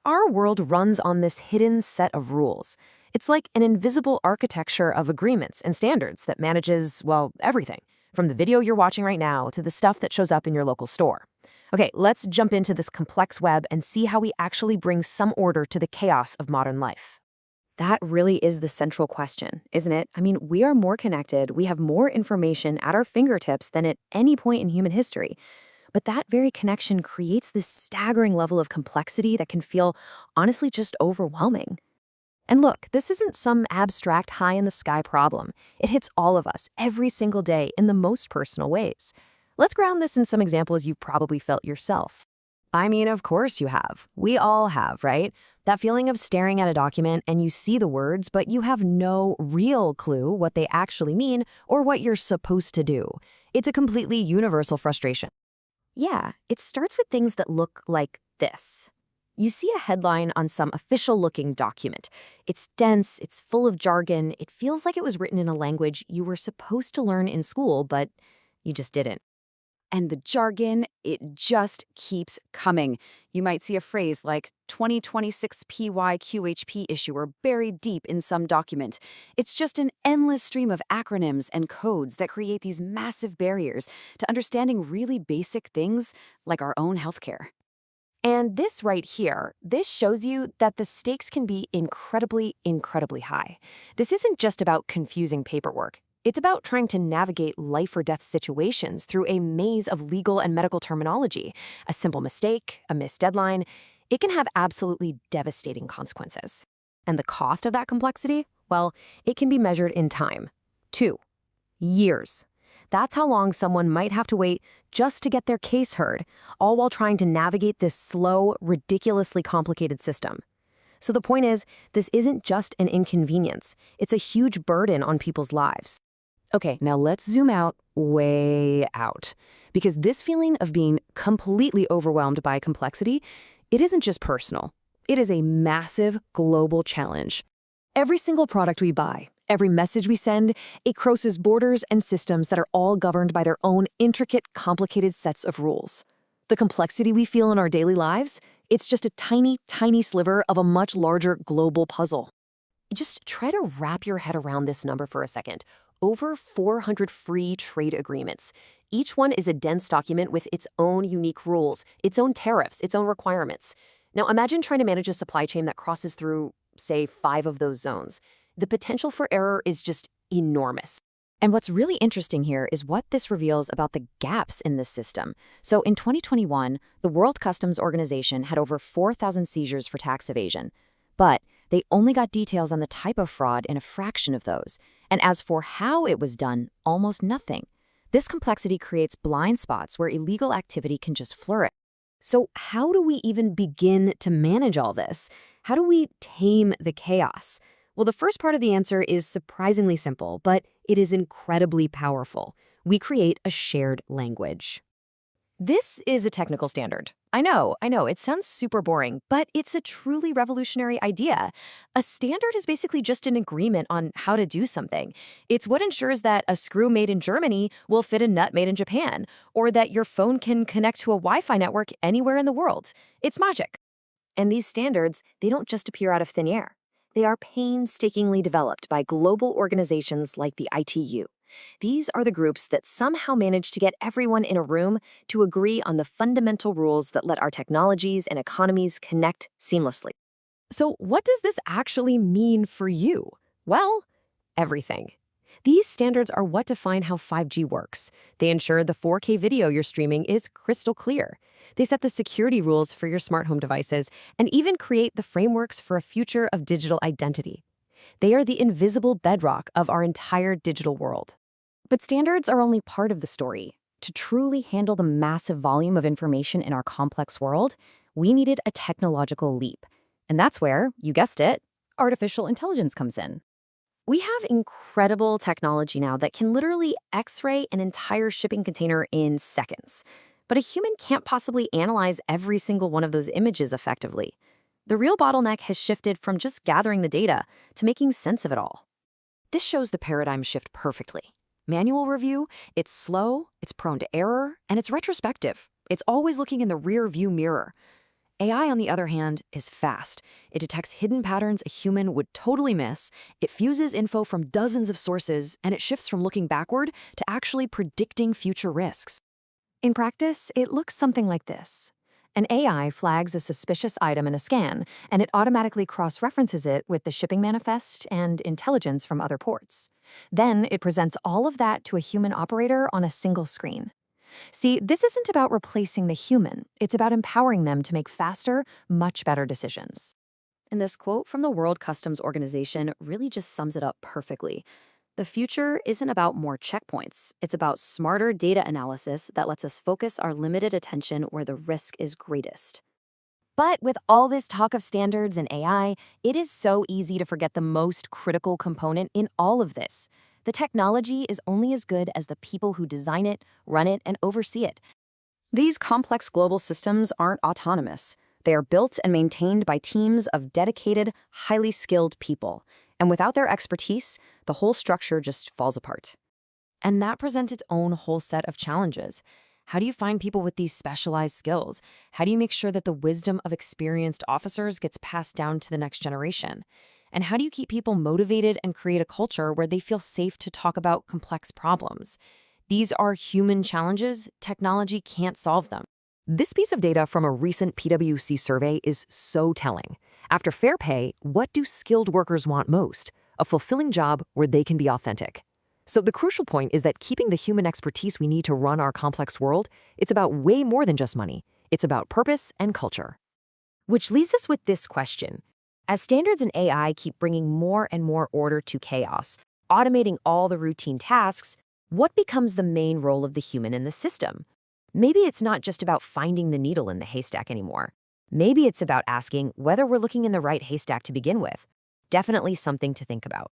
Our world runs on this hidden set of rules. It's like an invisible architecture of agreements and standards that manages, well, everything, from the video you're watching right now to the stuff that shows up in your local store. Okay, let's jump into this complex web and see how we actually bring some order to the chaos of modern life. That really is the central question, isn't it? I mean, we are more connected, we have more information at our fingertips than at any point in human history. But that very connection creates this staggering level of complexity that can feel, honestly, just overwhelming. And look, this isn't some abstract high in the sky problem. It hits all of us every single day in the most personal ways. Let's ground this in some examples you've probably felt yourself. I mean, of course you have. We all have, right? That feeling of staring at a document and you see the words, but you have no real clue what they actually mean or what you're supposed to do. It's a completely universal frustration. Yeah, it starts with things that look like this. You see a headline on some official-looking document. It's dense, it's full of jargon, it feels like it was written in a language you were supposed to learn in school, but you just didn't. And the jargon, it just keeps coming. You might see a phrase like 2026 PYQHP issuer buried deep in some document. It's just an endless stream of acronyms and codes that create these massive barriers to understanding really basic things like our own healthcare. And this right here, this shows you that the stakes can be incredibly, incredibly high. This isn't just about confusing paperwork. It's about trying to navigate life or death situations through a maze of legal and medical terminology. A simple mistake, a missed deadline, it can have absolutely devastating consequences. And the cost of that complexity? Well, it can be measured in time. 2 years. That's how long someone might have to wait just to get their case heard, all while trying to navigate this slow, ridiculously complicated system. So the point is, this isn't just an inconvenience. It's a huge burden on people's lives. Okay, now let's zoom out, way out. Because this feeling of being completely overwhelmed by complexity, it isn't just personal. It is a massive global challenge. Every single product we buy, every message we send, it crosses borders and systems that are all governed by their own intricate, complicated sets of rules. The complexity we feel in our daily lives, it's just a tiny, tiny sliver of a much larger global puzzle. Just try to wrap your head around this number for a second. Over 400 free trade agreements. Each one is a dense document with its own unique rules, its own tariffs, its own requirements. Now imagine trying to manage a supply chain that crosses through, say, 5 of those zones. The potential for error is just enormous. And what's really interesting here is what this reveals about the gaps in this system. So in 2021, the World Customs Organization had over 4,000 seizures for tax evasion. But they only got details on the type of fraud in a fraction of those. And as for how it was done, almost nothing. This complexity creates blind spots where illegal activity can just flourish. So how do we even begin to manage all this? How do we tame the chaos? Well, the first part of the answer is surprisingly simple, but it is incredibly powerful. We create a shared language. This is a technical standard. I know, it sounds super boring, but it's a truly revolutionary idea. A standard is basically just an agreement on how to do something. It's what ensures that a screw made in Germany will fit a nut made in Japan, or that your phone can connect to a Wi-Fi network anywhere in the world. It's magic. And these standards, they don't just appear out of thin air. They are painstakingly developed by global organizations like the ITU. These are the groups that somehow manage to get everyone in a room to agree on the fundamental rules that let our technologies and economies connect seamlessly. So what does this actually mean for you? Well, everything. These standards are what define how 5G works. They ensure the 4K video you're streaming is crystal clear. They set the security rules for your smart home devices and even create the frameworks for a future of digital identity. They are the invisible bedrock of our entire digital world. But standards are only part of the story. To truly handle the massive volume of information in our complex world, we needed a technological leap. And that's where, you guessed it, artificial intelligence comes in. We have incredible technology now that can literally X-ray an entire shipping container in seconds. But a human can't possibly analyze every single one of those images effectively. The real bottleneck has shifted from just gathering the data to making sense of it all. This shows the paradigm shift perfectly. Manual review, it's slow, it's prone to error, and it's retrospective. It's always looking in the rear view mirror. AI, on the other hand, is fast. It detects hidden patterns a human would totally miss, it fuses info from dozens of sources, and it shifts from looking backward to actually predicting future risks. In practice, it looks something like this. An AI flags a suspicious item in a scan, and it automatically cross-references it with the shipping manifest and intelligence from other ports. Then it presents all of that to a human operator on a single screen. See, this isn't about replacing the human. It's about empowering them to make faster, much better decisions. And this quote from the World Customs Organization really just sums it up perfectly. The future isn't about more checkpoints. It's about smarter data analysis that lets us focus our limited attention where the risk is greatest. But with all this talk of standards and AI, it is so easy to forget the most critical component in all of this. The technology is only as good as the people who design it, run it, and oversee it. These complex global systems aren't autonomous. They are built and maintained by teams of dedicated, highly skilled people. And without their expertise, the whole structure just falls apart. And that presents its own whole set of challenges. How do you find people with these specialized skills? How do you make sure that the wisdom of experienced officers gets passed down to the next generation? And how do you keep people motivated and create a culture where they feel safe to talk about complex problems? These are human challenges. Technology can't solve them. This piece of data from a recent PwC survey is so telling. After fair pay, what do skilled workers want most? A fulfilling job where they can be authentic. So the crucial point is that keeping the human expertise we need to run our complex world, it's about way more than just money. It's about purpose and culture. Which leaves us with this question. As standards and AI keep bringing more and more order to chaos, automating all the routine tasks, what becomes the main role of the human in the system? Maybe it's not just about finding the needle in the haystack anymore. Maybe it's about asking whether we're looking in the right haystack to begin with. Definitely something to think about.